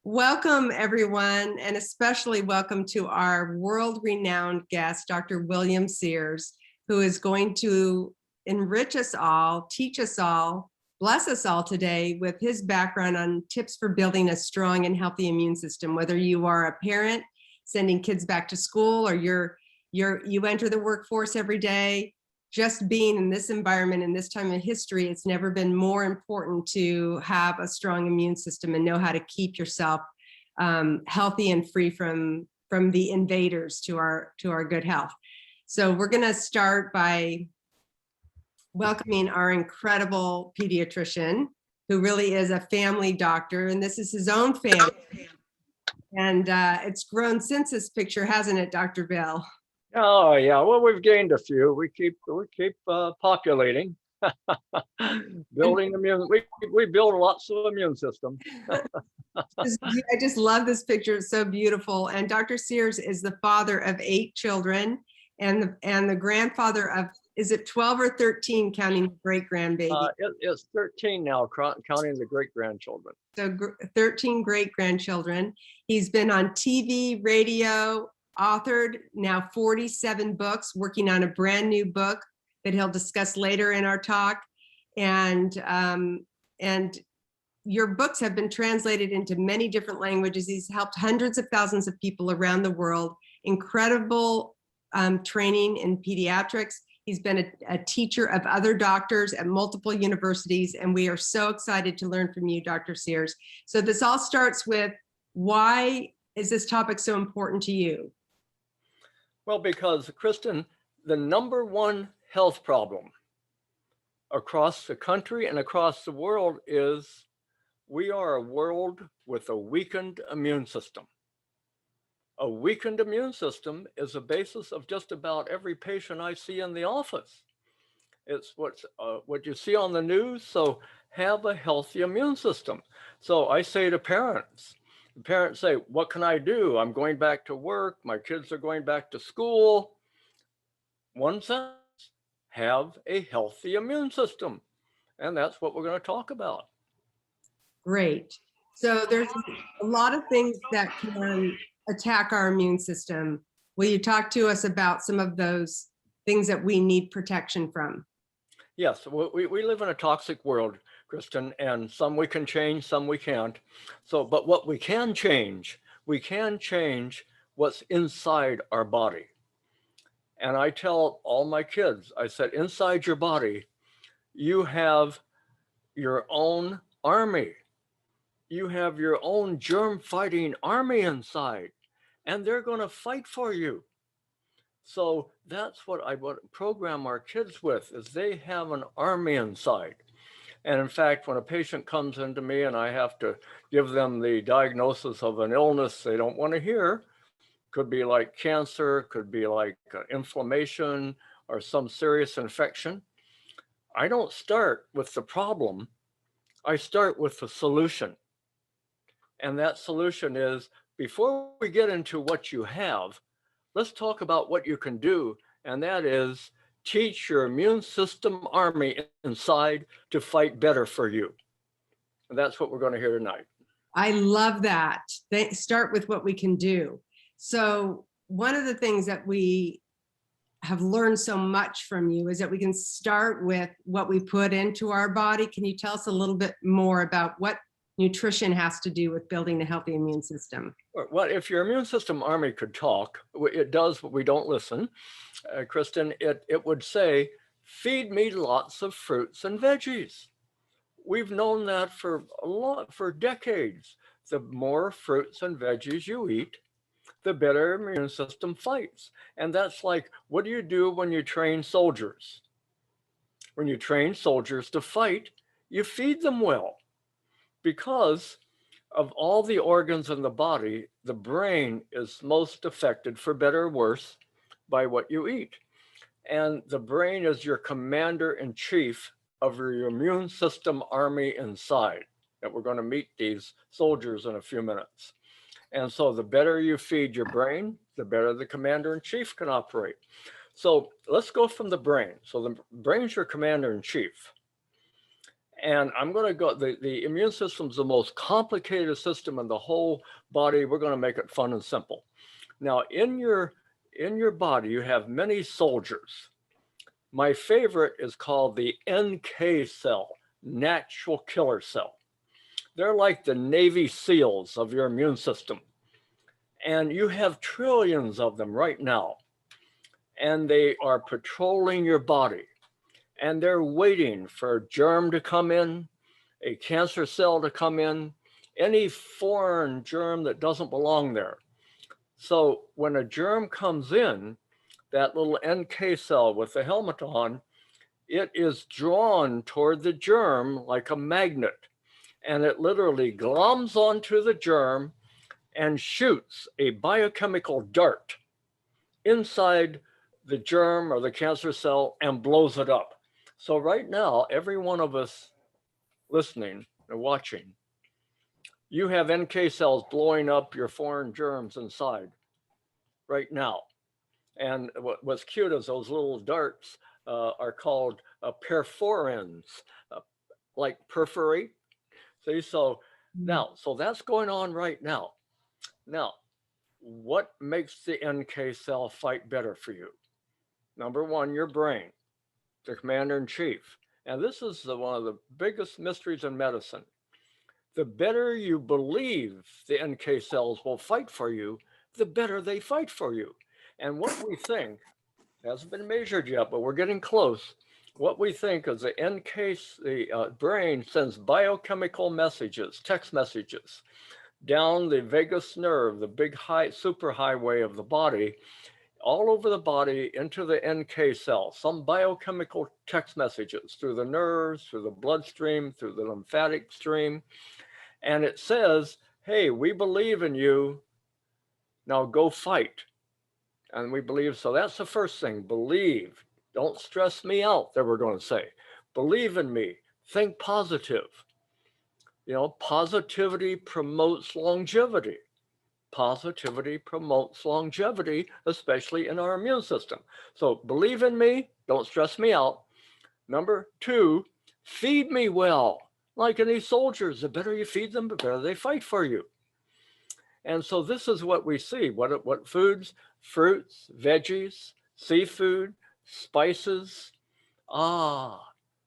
Welcome, everyone, and especially welcome to our world-renowned guest, Dr. William Sears, who is going to enrich us all, teach us all, bless us all today with his background on tips for building a strong and healthy immune system. Whether you are a parent sending kids back to school or you enter the workforce every day, just being in this environment in this time of history, it's never been more important to have a strong immune system and know how to keep yourself healthy and free from the invaders to our good health. So we're going to start by welcoming our incredible pediatrician, who really is a family doctor, and this is his own family. And it's grown since this picture, hasn't it, Dr. Bill? Oh yeah, well we've gained a few. We keep populating, building immune. We build lots of immune system. I just love this picture. It's so beautiful. And Dr. Sears is the father of 8 children, and the grandfather of, is it 12 or 13 counting great grandbaby? It's 13 now, counting the great grandchildren. So 13 great grandchildren. He's been on TV, radio, authored now 47 books, working on a brand new book that he'll discuss later in our talk. And your books have been translated into many different languages. He's helped hundreds of thousands of people around the world. Incredible training in pediatrics. He's been a teacher of other doctors at multiple universities, and we are so excited to learn from you, Dr. Sears. So this all starts with, why is this topic so important to you? Well, because, Kristen, the #1 health problem across the country and across the world is we are a world with a weakened immune system. A weakened immune system is the basis of just about every patient I see in the office. It's what you see on the news. So have a healthy immune system. So I say to parents say, what can I do? I'm going back to work. My kids are going back to school. One sentence: have a healthy immune system. And that's what we're going to talk about. Great. So there's a lot of things that can attack our immune system. Will you talk to us about some of those things that we need protection from? Yes, we live in a toxic world, Kristen, and some we can change, some we can't. So, but what we can change what's inside our body. And I tell all my kids, I said, inside your body, you have your own army. You have your own germ-fighting army inside, and they're going to fight for you. So that's what I want to program our kids with, is they have an army inside. And in fact, when a patient comes into me and I have to give them the diagnosis of an illness they don't want to hear, could be like cancer, could be like inflammation or some serious infection, I don't start with the problem. I start with the solution. And that solution is, before we get into what you have, let's talk about what you can do. And that is, teach your immune system army inside to fight better for you. And that's what we're going to hear tonight. I love that. They start with what we can do. So one of the things that we have learned so much from you is that we can start with what we put into our body. Can you tell us a little bit more about what nutrition has to do with building a healthy immune system? Well, if your immune system army could talk, it does, but we don't listen. Kristen, it would say, feed me lots of fruits and veggies. We've known that for decades. The more fruits and veggies you eat, the better immune system fights. And that's like, what do you do when you train soldiers? When you train soldiers to fight, you feed them well. Because of all the organs in the body, the brain is most affected, for better or worse, by what you eat. And the brain is your commander in chief of your immune system army inside. And we're going to meet these soldiers in a few minutes. And so the better you feed your brain, the better the commander in chief can operate. So let's go from the brain. So the brain's your commander in chief. And I'm going to go, the immune system is the most complicated system in the whole body. We're going to make it fun and simple. Now, in your body, you have many soldiers. My favorite is called the NK cell, natural killer cell. They're like the Navy SEALs of your immune system. And you have trillions of them right now. And they are patrolling your body. And they're waiting for a germ to come in, a cancer cell to come in, any foreign germ that doesn't belong there. So when a germ comes in, that little NK cell with the helmet on, it is drawn toward the germ like a magnet. And it literally gloms onto the germ and shoots a biochemical dart inside the germ or the cancer cell and blows it up. So right now, every one of us listening or watching, you have NK cells blowing up your foreign germs inside right now. And what's cute is those little darts are called perforins, uh, like perforate. See, so now, so that's going on right now. Now, what makes the NK cell fight better for you? Number one, your brain, the commander in chief. And this is one of the biggest mysteries in medicine. The better you believe the NK cells will fight for you, the better they fight for you. And what we think hasn't been measured yet, but we're getting close. What we think is the NK, the brain sends biochemical messages, text messages, down the vagus nerve, the big high superhighway of the body, all over the body into the NK cell, some biochemical text messages through the nerves, through the bloodstream, through the lymphatic stream. And it says, hey, we believe in you. Now go fight. And we believe, so that's the first thing, believe. Don't stress me out, that we're going to say. Believe in me. Think positive. You know, positivity promotes longevity. Positivity promotes longevity, especially in our immune system. So believe in me, don't stress me out. Number two, feed me well. Like any soldiers, the better you feed them, the better they fight for you. And so this is what we see. What foods? Fruits, veggies, seafood, spices. Ah,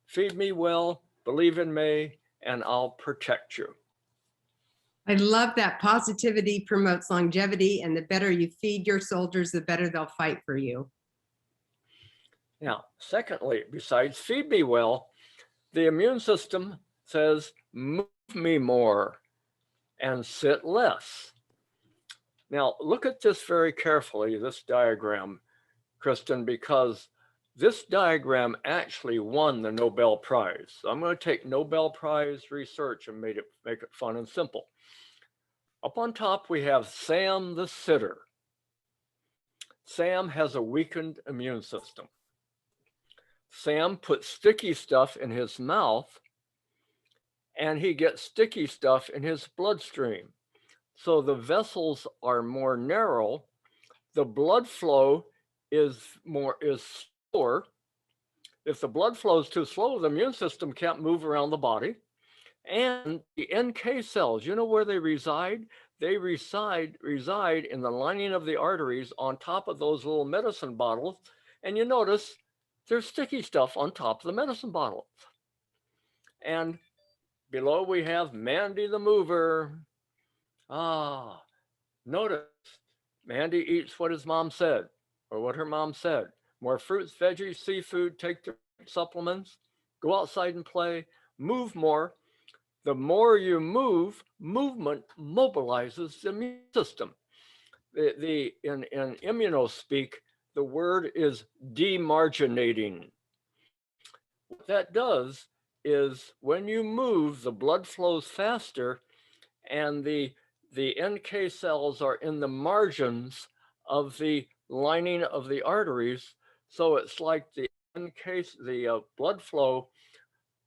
feed me well, believe in me, and I'll protect you. I love that. Positivity promotes longevity, and the better you feed your soldiers, the better they'll fight for you. Now, secondly, besides feed me well, the immune system says move me more and sit less. Now, look at this very carefully, this diagram, Kristen, because this diagram actually won the Nobel Prize. So I'm going to take Nobel Prize research and make it fun and simple. Up on top, we have Sam the sitter. Sam has a weakened immune system. Sam puts sticky stuff in his mouth and he gets sticky stuff in his bloodstream. So the vessels are more narrow. The blood flow is slower. If the blood flow is too slow, the immune system can't move around the body. And the NK cells, you know where they reside? They reside in the lining of the arteries on top of those little medicine bottles. And you notice there's sticky stuff on top of the medicine bottles. And below we have Mandy the mover. Ah, notice Mandy eats what his mom said or what her mom said. More fruits, veggies, seafood, take the supplements, go outside and play, move more. The more you move, movement mobilizes the immune system. In immunospeak, the word is demarginating. What that does is when you move, the blood flows faster and the NK cells are in the margins of the lining of the arteries. So it's like the blood flow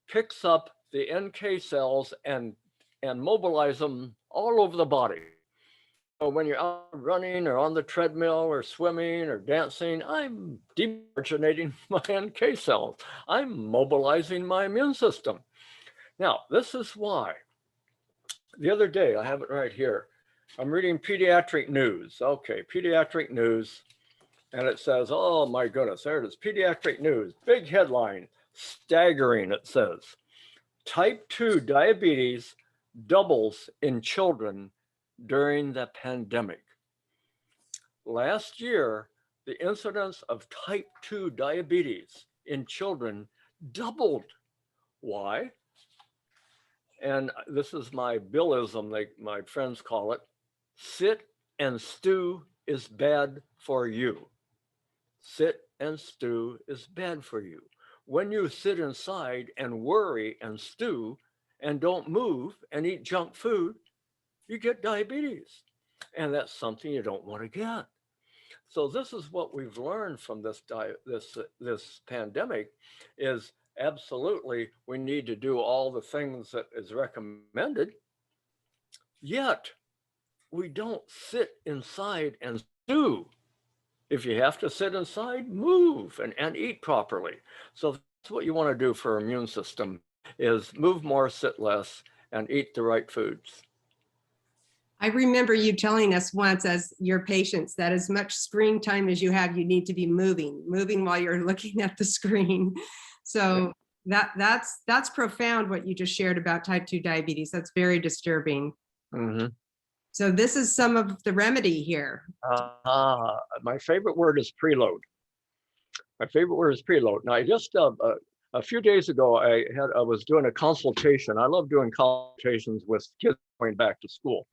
picks up the NK cells and mobilize them all over the body. So when you're out running or on the treadmill or swimming or dancing, I'm demarginating my NK cells. I'm mobilizing my immune system. Now, this is why. The other day, I have it right here. I'm reading pediatric news. Okay, pediatric news. And it says, oh my goodness, there it is, pediatric news, big headline, staggering, it says, type 2 diabetes doubles in children during the pandemic. Last year, the incidence of type 2 diabetes in children doubled. Why? And this is my Billism, like my friends call it. Sit and stew is bad for you. Sit and stew is bad for you. When you sit inside and worry and stew and don't move and eat junk food, you get diabetes. And that's something you don't want to get. So this is what we've learned from this pandemic is absolutely we need to do all the things that is recommended. Yet we don't sit inside and stew. If you have to sit inside, move and eat properly. So that's what you want to do for immune system is move more, sit less, and eat the right foods. I remember you telling us once as your patients that as much screen time as you have, you need to be moving while you're looking at the screen. So that's profound what you just shared about type 2 diabetes. That's very disturbing. Mm-hmm. So this is some of the remedy here. My favorite word is preload. My favorite word is preload. Now, I just a few days ago, I was doing a consultation. I love doing consultations with kids going back to school,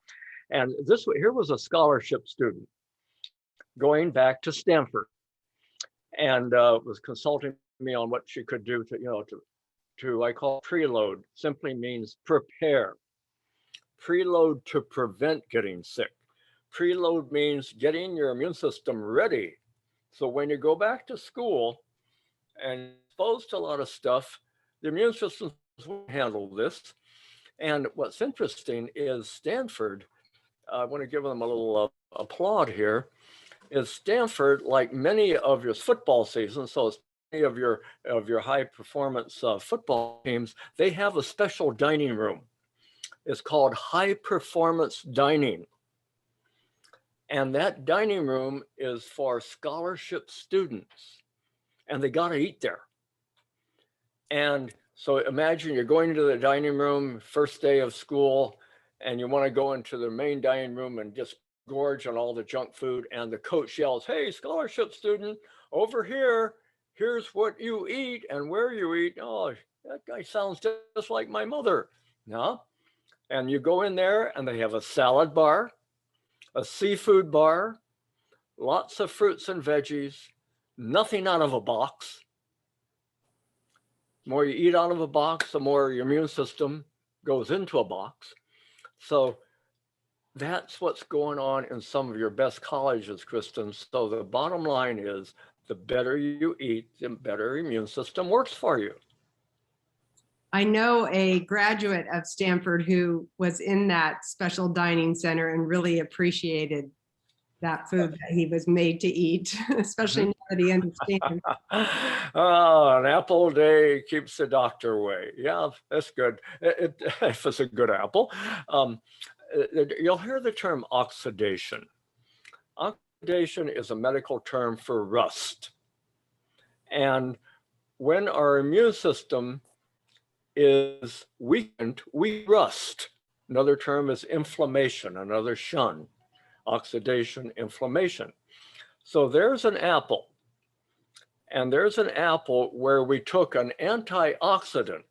and here was a scholarship student going back to Stanford, and was consulting me on what she could do to I call preload. Simply means prepare. Preload to prevent getting sick. Preload means getting your immune system ready. So when you go back to school and exposed to a lot of stuff, the immune system will handle this. And what's interesting is Stanford, I want to give them a little applaud here, is Stanford, like many of your football seasons, so many of your high performance football teams, they have a special dining room. It's called high performance dining. And that dining room is for scholarship students, and they got to eat there. And so imagine you're going into the dining room, first day of school, and you want to go into the main dining room and just gorge on all the junk food. And the coach yells, hey, scholarship student, over here, here's what you eat and where you eat. Oh, that guy sounds just like my mother. No. And you go in there and they have a salad bar, a seafood bar, lots of fruits and veggies, nothing out of a box. The more you eat out of a box, the more your immune system goes into a box. So that's what's going on in some of your best colleges, Kristen. So the bottom line is the better you eat, the better immune system works for you. I know a graduate of Stanford who was in that special dining center and really appreciated that food that he was made to eat, especially now that he understands. Oh, an apple a day keeps the doctor away. Yeah, that's good. If it's a good apple. You'll hear the term oxidation. Oxidation is a medical term for rust. And when our immune system is weakened, we rust. Another term is inflammation, another shun, oxidation, inflammation. So there's an apple, and there's an apple where we took an antioxidant,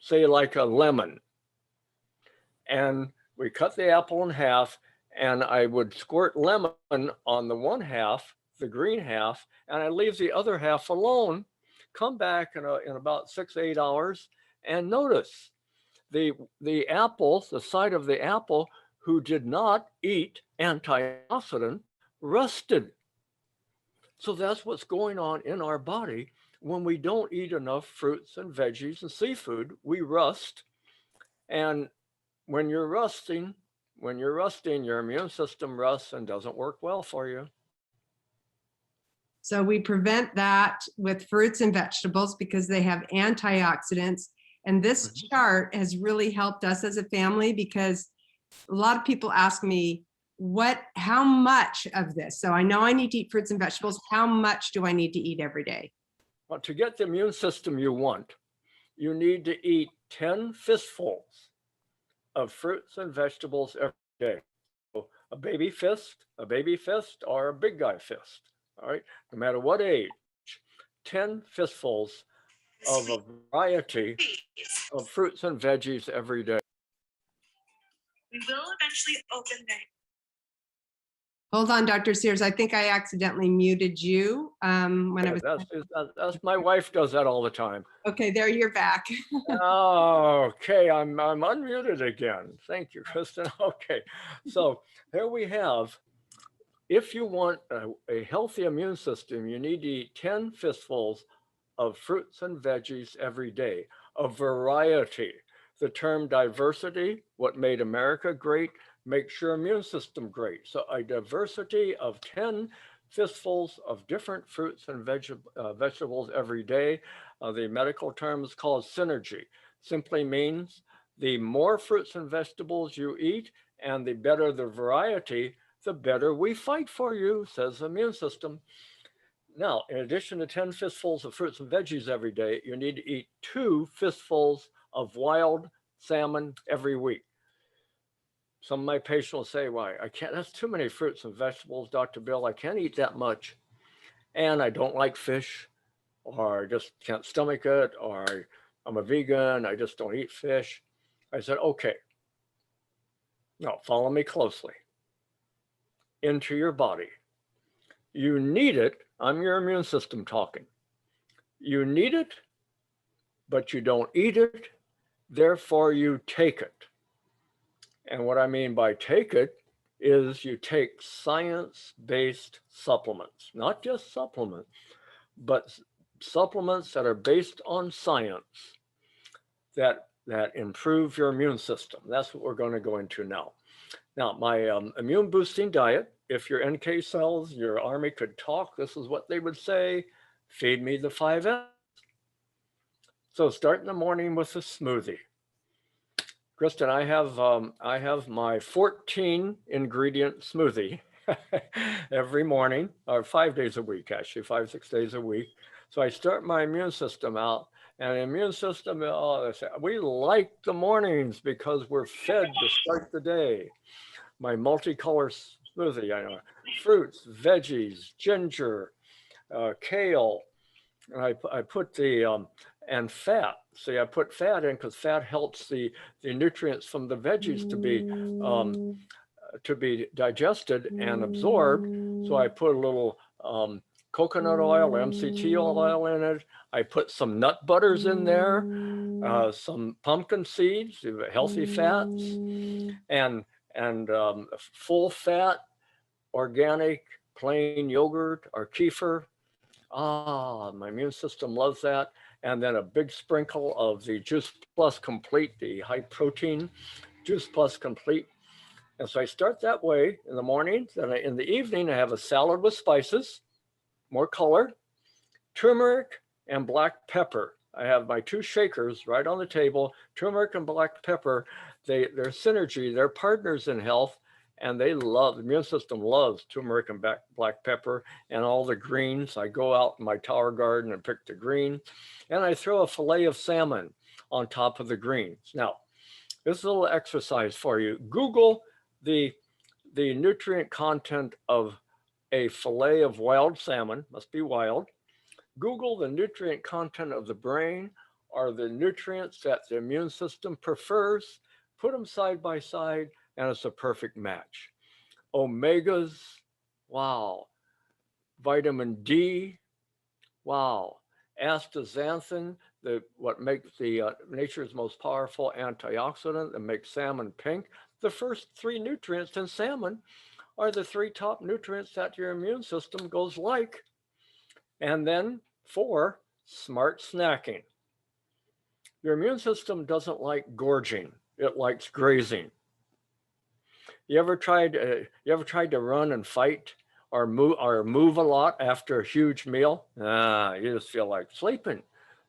say like a lemon, and we cut the apple in half, and I would squirt lemon on the one half, the green half, and I leave the other half alone, come back in about 6 to 8 hours, and notice the apple, the side of the apple who did not eat antioxidant rusted. So that's what's going on in our body when we don't eat enough fruits and veggies and seafood. We rust, and when you're rusting, your immune system rusts and doesn't work well for you. So we prevent that with fruits and vegetables because they have antioxidants. And this chart has really helped us as a family, because a lot of people ask me, how much of this? So I know I need to eat fruits and vegetables. How much do I need to eat every day? Well, to get the immune system you want, you need to eat 10 fistfuls of fruits and vegetables every day. So a baby fist, or a big guy fist. All right, no matter what age, 10 fistfuls of a variety of fruits and veggies every day. We will eventually open the. Hold on, Dr. Sears. I think I accidentally muted you when I was. That's my wife does that all the time. Okay, there, you're back. Okay, I'm unmuted again. Thank you, Kristen. Okay, so here we have, if you want a healthy immune system, you need to eat 10 fistfuls of fruits and veggies every day, a variety. The term diversity, what made America great, makes your immune system great. So a diversity of 10 fistfuls of different fruits and vegetables every day. The medical term is called synergy. Simply means the more fruits and vegetables you eat and the better the variety, the better we fight for you, says the immune system. Now, in addition to 10 fistfuls of fruits and veggies every day, you need to eat 2 fistfuls of wild salmon every week. Some of my patients will say, why, I can't, that's too many fruits and vegetables, Dr. Bill, I can't eat that much. And I don't like fish, or I just can't stomach it, or I'm a vegan, I just don't eat fish. I said, okay, now follow me closely. Into your body. You need it. I'm your immune system talking. You need it, but you don't eat it. Therefore, you take it. And what I mean by take it is you take science-based supplements, not just supplements, but supplements that are based on science that improve your immune system. That's what we're going to go into now. Now, my immune boosting diet, if your NK cells, your army could talk, this is what they would say: feed me the 5S. So start in the morning with a smoothie. Kristen, I have my 14 ingredient smoothie every morning, or 5 days a week, actually, 5-6 days a week. So I start my immune system out, and the immune system, we like the mornings because we're fed to start the day. My multicolor smoothie, I know, fruits, veggies, ginger, kale, and I put the and fat. See, I put fat in because fat helps the nutrients from the veggies to be digested and absorbed. So I put a little coconut oil, MCT oil in it. I put some nut butters in there, some pumpkin seeds, healthy fats, and full fat, organic, plain yogurt or kefir. My immune system loves that. And then a big sprinkle of the Juice Plus Complete, the high protein Juice Plus Complete. And so I start that way in the morning. Then in the evening, I have a salad with spices, more color, turmeric and black pepper. I have my 2 shakers right on the table, turmeric and black pepper. They're synergy, they're partners in health. And the immune system loves turmeric and black pepper and all the greens. I go out in my tower garden and pick the green, and I throw a fillet of salmon on top of the greens. Now, this is a little exercise for you. Google the nutrient content of a fillet of wild salmon, must be wild. Google the nutrient content of the brain or the nutrients that the immune system prefers, put them side by side, and it's a perfect match. Omegas, wow. Vitamin D, wow. Astaxanthin, what makes the nature's most powerful antioxidant that makes salmon pink. The first 3 nutrients in salmon are the 3 top nutrients that your immune system goes like. And then 4, smart snacking. Your immune system doesn't like gorging, it likes grazing. You ever tried to run and fight or move a lot after a huge meal? You just feel like sleeping.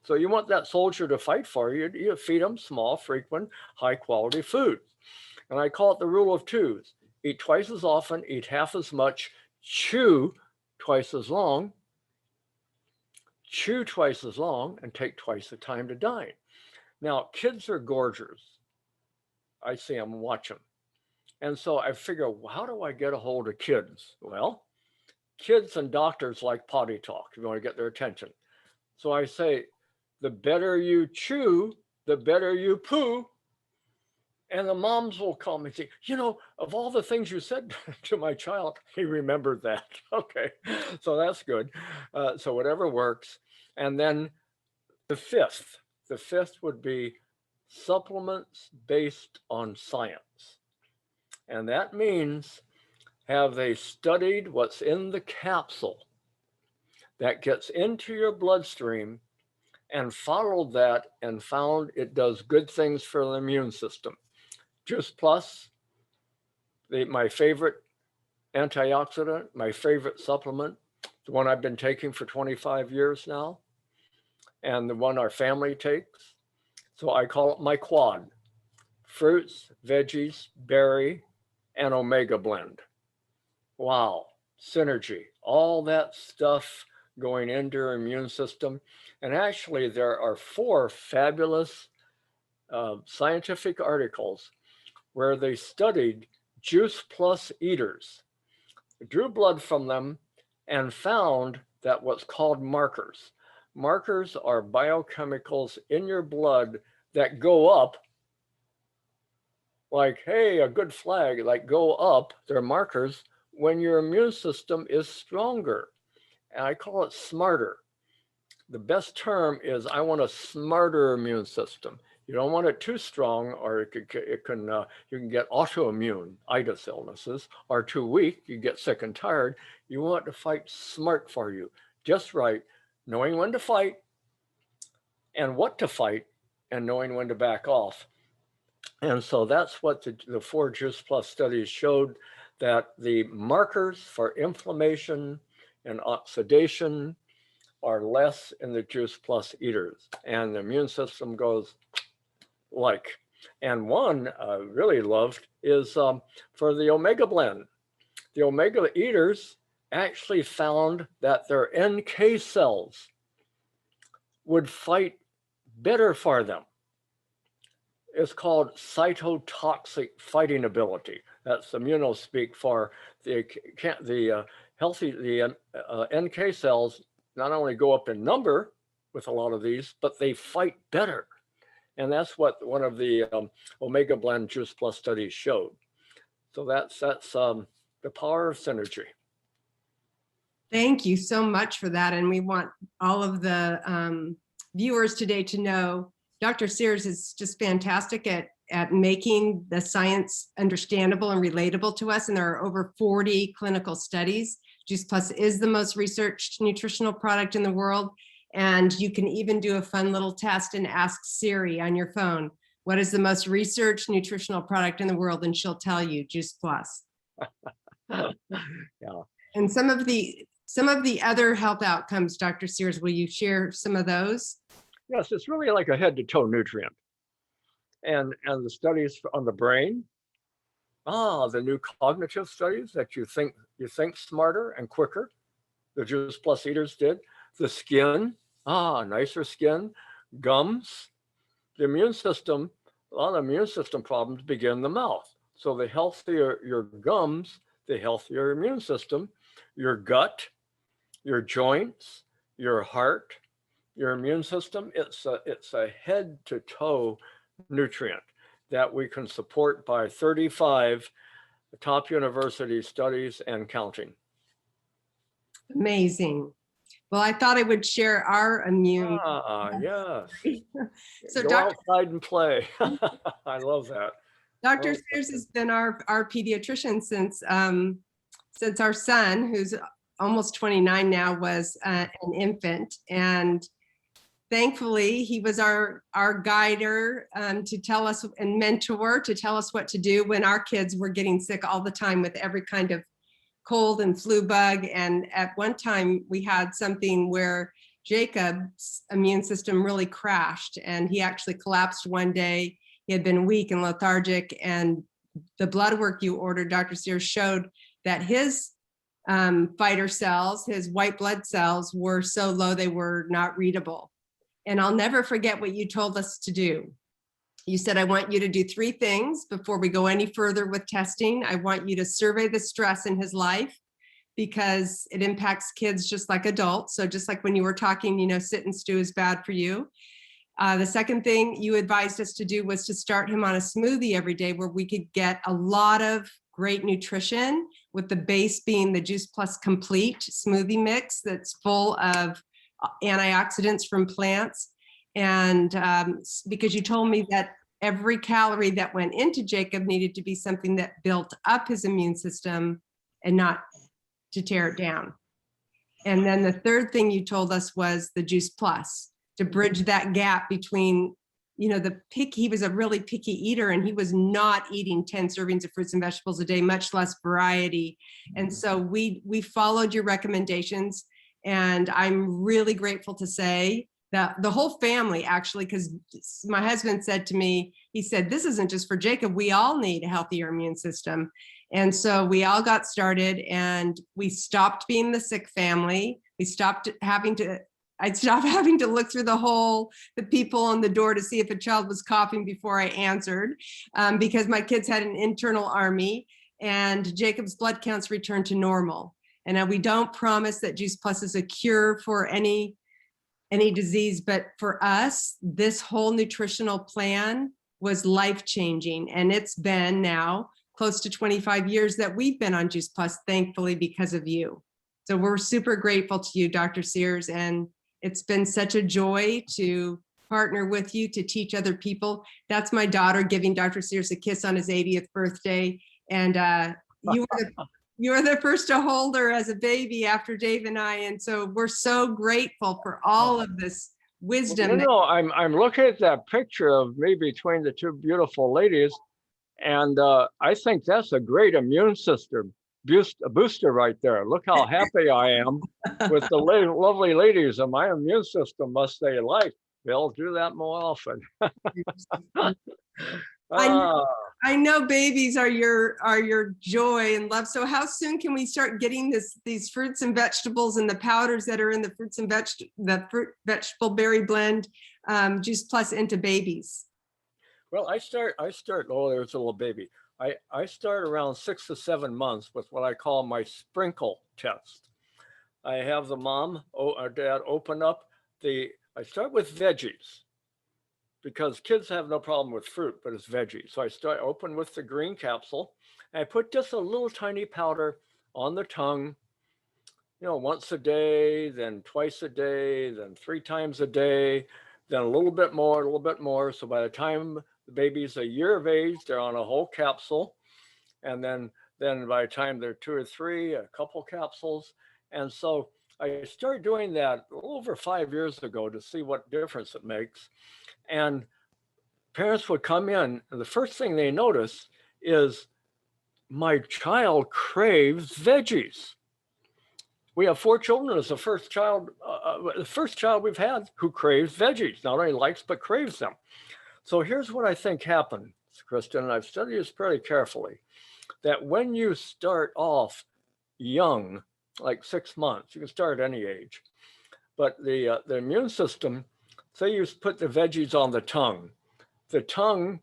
So you want that soldier to fight for you, you feed them small, frequent, high quality food. And I call it the rule of twos. Eat twice as often, eat half as much, chew twice as long, chew twice as long, and take twice the time to dine. Now, kids are gorgers. I see them, watch them. And so I figure, well, how do I get a hold of kids? Well, kids and doctors like potty talk. You want to get their attention. So I say, the better you chew, the better you poo. And the moms will call me and say, of all the things you said to my child, he remembered that. Okay, so that's good. So whatever works. And then the fifth would be supplements based on science. And that means, have they studied what's in the capsule that gets into your bloodstream and followed that and found it does good things for the immune system? Juice Plus, my favorite antioxidant, my favorite supplement, the one I've been taking for 25 years now, and the one our family takes. So I call it my quad: fruits, veggies, berry, and omega blend. Wow, synergy, all that stuff going into your immune system. And actually, there are 4 fabulous scientific articles where they studied Juice Plus eaters, drew blood from them, and found that what's called markers. Markers are biochemicals in your blood that go up, like, hey, a good flag, like go up. They're markers when your immune system is stronger. And I call it smarter. The best term is, I want a smarter immune system. You don't want it too strong, or you can get autoimmune itis illnesses, or too weak, you get sick and tired. You want to fight smart for you, just right, knowing when to fight and what to fight, and knowing when to back off. And so that's what the 4 Juice Plus studies showed, that the markers for inflammation and oxidation are less in the Juice Plus eaters, and the immune system goes like. And one I really loved is for the omega blend. The omega eaters actually found that their NK cells would fight better for them. It's called cytotoxic fighting ability. That's immunospeak for the NK cells. Not only go up in number with a lot of these, but they fight better. And that's what one of the Omega Blend Juice Plus studies showed. So that's the power of synergy. Thank you so much for that. And we want all of the viewers today to know Dr. Sears is just fantastic at making the science understandable and relatable to us. And there are over 40 clinical studies. Juice Plus is the most researched nutritional product in the world. And you can even do a fun little test and ask Siri on your phone, what is the most researched nutritional product in the world? And she'll tell you, Juice Plus. Yeah. And some of the other health outcomes, Dr. Sears, will you share some of those? Yes, it's really like a head to toe nutrient. And the studies on the brain, the new cognitive studies that you think smarter and quicker, the Juice Plus eaters did. The skin, nicer skin, gums, the immune system. A lot of immune system problems begin in the mouth. So the healthier your gums, the healthier your immune system, your gut, your joints, your heart, your immune system. It's a head to toe nutrient that we can support by 35 top university studies and counting. Amazing. Well, I thought I would share our immune. Yes. So go outside and play. I love that. Dr. Sears has been our pediatrician since our son, who's almost 29 now, was an infant. And thankfully, he was our guider to tell us, and mentor to tell us what to do when our kids were getting sick all the time with every kind of cold and flu bug. And at one time we had something where Jacob's immune system really crashed, and he actually collapsed one day. He had been weak and lethargic, and the blood work you ordered, Dr. Sears, showed that his fighter cells, his white blood cells, were so low they were not readable. And I'll never forget what you told us to do. You said, I want you to do 3 things before we go any further with testing. I want you to survey the stress in his life, because it impacts kids just like adults. So just like when you were talking, you know, sit and stew is bad for you. The second thing you advised us to do was to start him on a smoothie every day, where we could get a lot of great nutrition, with the base being the Juice Plus Complete smoothie mix that's full of antioxidants from plants. And because you told me that every calorie that went into Jacob needed to be something that built up his immune system and not to tear it down. And then the third thing you told us was the Juice Plus, to bridge that gap between, you know, he was a really picky eater, and he was not eating 10 servings of fruits and vegetables a day, much less variety. And so we followed your recommendations, and I'm really grateful to say that the whole family, actually, because my husband said to me, he said, this isn't just for Jacob, we all need a healthier immune system. And so we all got started, and we stopped being the sick family. I stopped having to look through the people on the door to see if a child was coughing before I answered, because my kids had an internal army, and Jacob's blood counts returned to normal. And we don't promise that Juice Plus is a cure for any disease, but for us, this whole nutritional plan was life-changing. And it's been now close to 25 years that we've been on Juice Plus, thankfully, because of you. So we're super grateful to you, Dr. Sears, and it's been such a joy to partner with you to teach other people. That's my daughter giving Dr. Sears a kiss on his 80th birthday. And you were the first to hold her as a baby after Dave and I. And so we're so grateful for all of this wisdom. You know, I'm looking at that picture of me between the 2 beautiful ladies, and I think that's a great immune system booster right there. Look how happy I am with the lovely ladies, and my immune system must stay alive. They'll do that more often. I know babies are your joy and love. So how soon can we start getting these fruits and vegetables and the powders that are in the fruit vegetable berry blend Juice Plus into babies? Well, I start, oh, there's a little baby. I start around 6 to 7 months with what I call my sprinkle test. I have the mom or dad open up I start with veggies, because kids have no problem with fruit, but it's veggies. So I open with the green capsule, and I put just a little tiny powder on the tongue, you know, once a day, then twice a day, then 3 times a day, then a little bit more. So by the time the baby's a year of age, they're on a whole capsule. And then by the time they're 2 or 3, a couple capsules. And so I started doing that over 5 years ago to see what difference it makes. And parents would come in, and the first thing they notice is my child craves veggies. We have 4 children. It's the first child we've had who craves veggies, not only likes, but craves them. So here's what I think happened, Kristen, and I've studied this pretty carefully, that when you start off young, like 6 months, you can start at any age, but the immune system, say you put the veggies on the tongue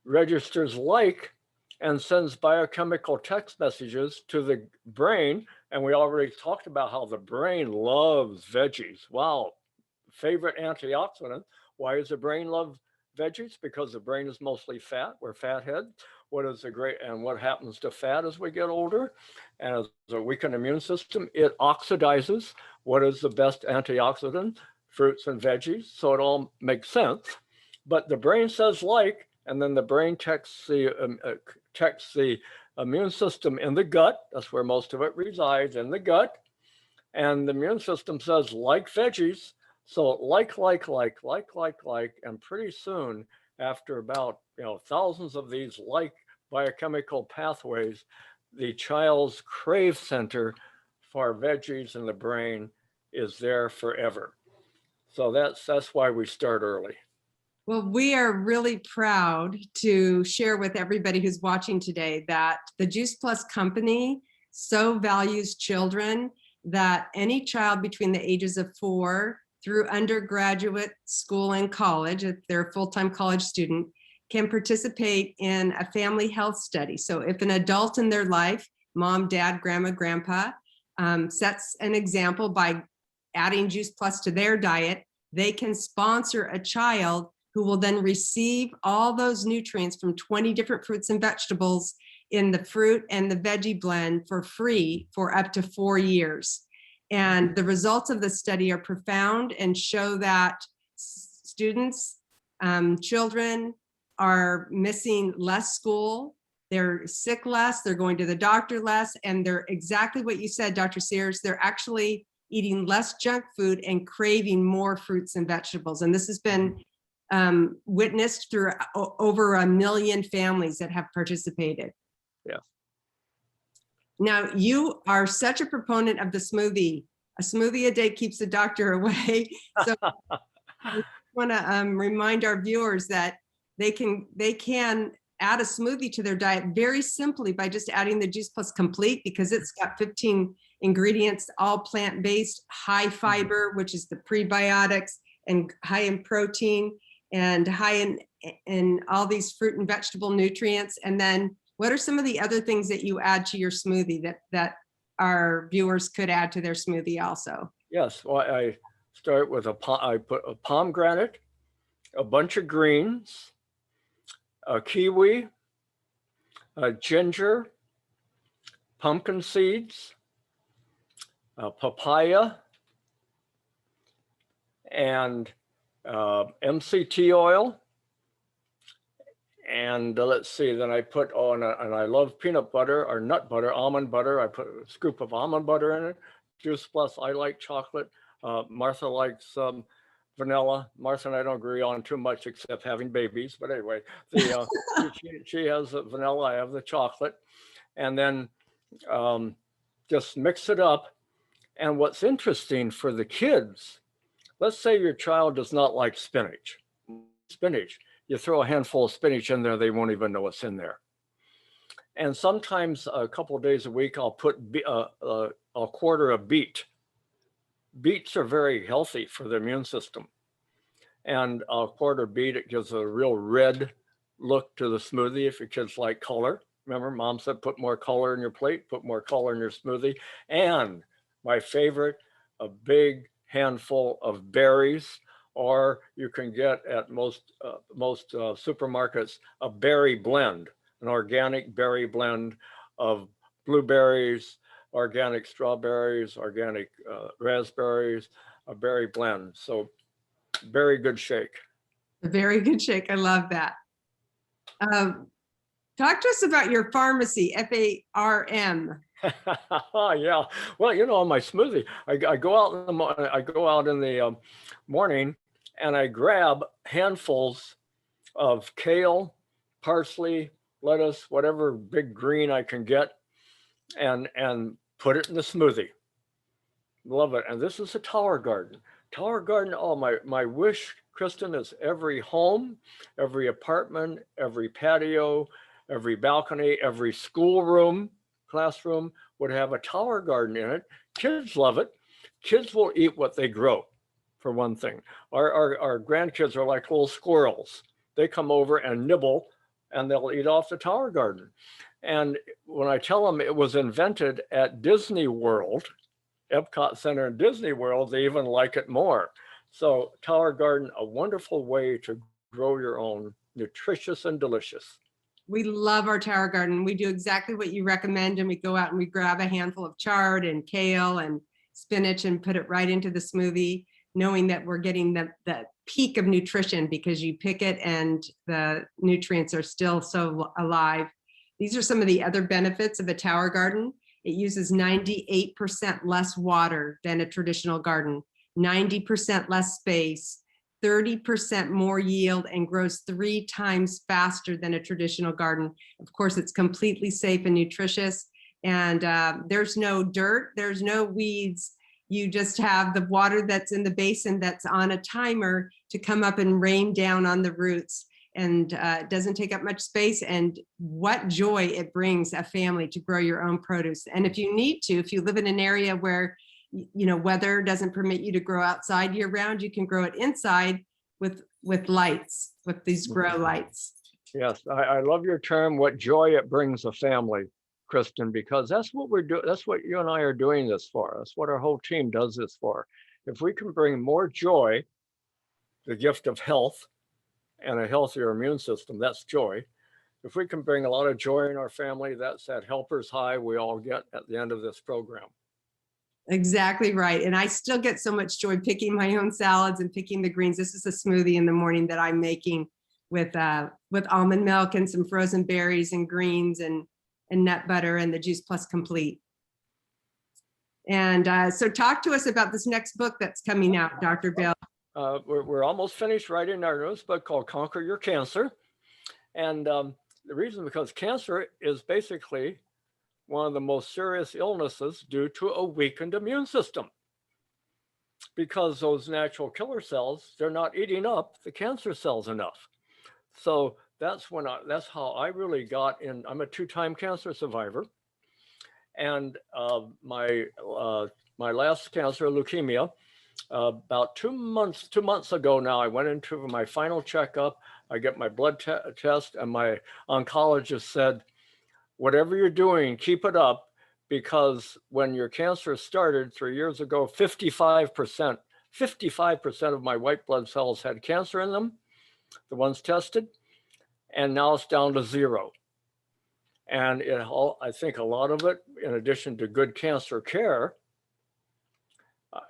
registers like and sends biochemical text messages to the brain. And we already talked about how the brain loves veggies. Wow, favorite antioxidant. Why does the brain love veggies? Because the brain is mostly fat. We're fathead. What happens to fat as we get older? And as a weakened immune system, it oxidizes. What is the best antioxidant? Fruits and veggies. So it all makes sense. But the brain says like, and then the brain texts the immune system in the gut. That's where most of it resides, in the gut. And the immune system says like veggies. So like, and pretty soon, after about thousands of these like biochemical pathways, the child's crave center for veggies in the brain is there forever. So that's why we start early. Well, we are really proud to share with everybody who's watching today that the Juice Plus company so values children that any child between the ages of 4 through undergraduate school and college, if they're a full-time college student, can participate in a family health study. So if an adult in their life, mom, dad, grandma, grandpa, sets an example by adding Juice Plus to their diet, they can sponsor a child who will then receive all those nutrients from 20 different fruits and vegetables in the fruit and the veggie blend for free for up to 4 years. And the results of the study are profound and show that students, children are missing less school, they're sick less, they're going to the doctor less, and they're exactly what you said, Dr. Sears, they're actually eating less junk food and craving more fruits and vegetables. And this has been witnessed through over 1 million families that have participated. Yeah. Now, you are such a proponent of the smoothie. A smoothie a day keeps the doctor away. So I want to remind our viewers that they can add a smoothie to their diet very simply by just adding the Juice Plus Complete, because it's got 15 ingredients, all plant-based, high fiber, which is the prebiotics, and high in protein, and high in all these fruit and vegetable nutrients. And then what are some of the other things that you add to your smoothie that our viewers could add to their smoothie also? Yes, well, I start with I put a pomegranate, a bunch of greens, a kiwi, a ginger, pumpkin seeds, a papaya, and MCT oil. And let's see, then I put on, and I love peanut butter or nut butter, almond butter. I put a scoop of almond butter in it. Juice Plus, I like chocolate. Martha likes vanilla. Martha and I don't agree on too much except having babies. But anyway, she has the vanilla, I have the chocolate. And then just mix it up. And what's interesting for the kids, let's say your child does not like spinach. You throw a handful of spinach in there, they won't even know what's in there. And sometimes a couple of days a week, I'll put a quarter of beet. Beets are very healthy for the immune system. And a quarter beet, it gives a real red look to the smoothie if your kids like color. Remember, mom said, put more color in your plate, put more color in your smoothie. And my favorite, a big handful of berries, or you can get at most supermarkets a berry blend, an organic berry blend of blueberries, organic strawberries, organic raspberries, a berry blend. So very good shake. A very good shake. I love that. Talk to us about your pharmacy, FARM. Yeah. Well, you know, my smoothie, I go out in the morning and I grab handfuls of kale, parsley, lettuce, whatever big green I can get, and put it in the smoothie. Love it. And this is a tower garden. Tower garden. Oh, my wish, Kristen, is every home, every apartment, every patio, every balcony, every schoolroom, classroom would have a tower garden in it. Kids love it. Kids will eat what they grow, for one thing. Our grandkids are like little squirrels. They come over and nibble and they'll eat off the tower garden. And when I tell them it was invented at Disney World, Epcot Center in Disney World, they even like it more. So tower garden, a wonderful way to grow your own, nutritious and delicious. We love our tower garden. We do exactly what you recommend, and we go out and we grab a handful of chard and kale and spinach and put it right into the smoothie, knowing that we're getting the peak of nutrition because you pick it and the nutrients are still so alive. These are some of the other benefits of a tower garden. It uses 98% less water than a traditional garden, 90% less space, 30% more yield, and grows 3 times faster than a traditional garden. Of course, it's completely safe and nutritious, and there's no dirt, there's no weeds. You just have the water that's in the basin that's on a timer to come up and rain down on the roots. And it doesn't take up much space. And what joy it brings a family to grow your own produce. And if you need to, if you live in an area where weather doesn't permit you to grow outside year round, you can grow it inside with lights, with these grow lights. Yes, I love your term, what joy it brings a family, Kristen, because that's what we're doing. That's what you and I are doing this for. That's what our whole team does this for. If we can bring more joy, the gift of health and a healthier immune system, that's joy. If we can bring a lot of joy in our family, that's that helper's high we all get at the end of this program. Exactly right. And I still get so much joy picking my own salads and picking the greens. This is a smoothie in the morning that I'm making with almond milk and some frozen berries and greens and nut butter and the Juice Plus Complete. And so talk to us about this next book that's coming out, Dr. Bill. We're almost finished writing our newest book called Conquer Your Cancer. And the reason, because cancer is basically one of the most serious illnesses due to a weakened immune system. Because those natural killer cells, they're not eating up the cancer cells enough. So that's how I really got in. I'm a 2-time cancer survivor. And my last cancer, leukemia, about 2 months ago now, I went into my final checkup. I get my blood test, and my oncologist said, whatever you're doing, keep it up, because when your cancer started 3 years ago, 55% of my white blood cells had cancer in them, the ones tested, and now it's down to 0. And I think a lot of it, in addition to good cancer care,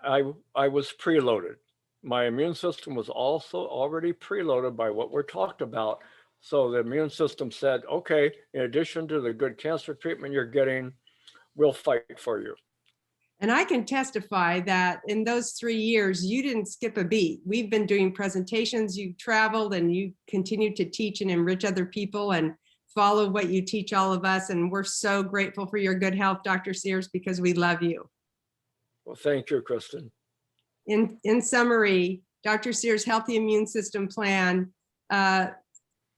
I was preloaded. My immune system was also already preloaded by what we're talked about. So the immune system said, okay, in addition to the good cancer treatment you're getting, we'll fight for you. And I can testify that in those 3 years, you didn't skip a beat. We've been doing presentations, you traveled, and you continue to teach and enrich other people and follow what you teach all of us. And we're so grateful for your good health, Dr. Sears, because we love you. Well, thank you, Kristen. In summary, Dr. Sears' Healthy Immune System Plan, an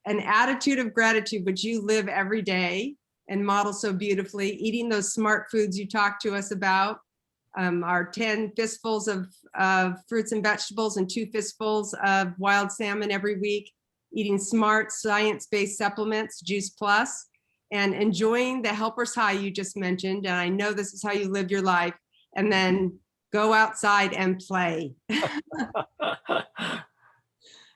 attitude of gratitude, which you live every day and model so beautifully, eating those smart foods you talk to us about, our 10 fistfuls of fruits and vegetables and 2 fistfuls of wild salmon every week, eating smart science-based supplements, Juice Plus, and enjoying the helper's high you just mentioned. And I know this is how you live your life, and then go outside and play.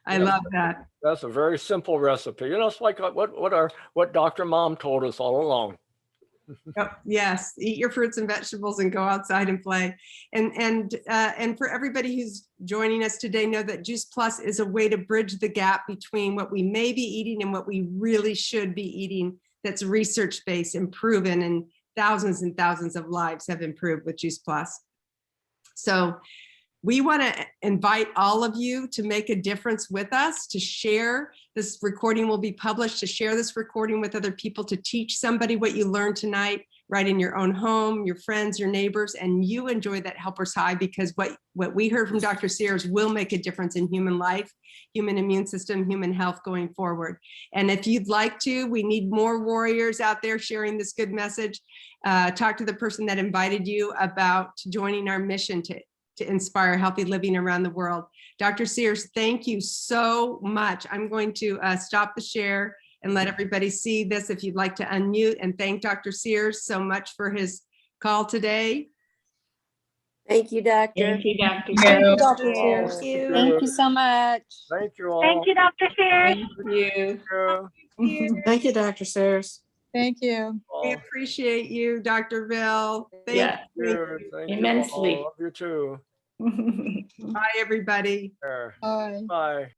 I love that. That's a very simple recipe. It's like what Dr. Mom told us all along. Oh, yes, eat your fruits and vegetables and go outside and play. And for everybody who's joining us today, know that Juice Plus is a way to bridge the gap between what we may be eating and what we really should be eating. That's research-based and proven, and thousands of lives have improved with Juice Plus. So we want to invite all of you to make a difference with us, to share. This recording will be published, to share this recording with other people, to teach somebody what you learned tonight, right in your own home, your friends, your neighbors, and you enjoy that helper's high, because what we heard from Dr. Sears will make a difference in human life, human immune system, human health going forward. And if you'd like to, we need more warriors out there sharing this good message. Talk to the person that invited you about joining our mission to inspire healthy living around the world. Dr. Sears, thank you so much. I'm going to stop the share and let everybody see this. If you'd like to unmute and thank Dr. Sears so much for his call today. Thank you, Doctor. Thank you, Dr. Thank you, Sears. Dr. Sears. Thank you so much. Thank you all. Thank you, Dr. Sears. Thank you. Thank you, Dr. Sears. Thank you. We appreciate you, Dr. Bill. Thank Yeah. you. Thank you Immensely. all. Love you too. Bye, everybody. There. Bye. Bye.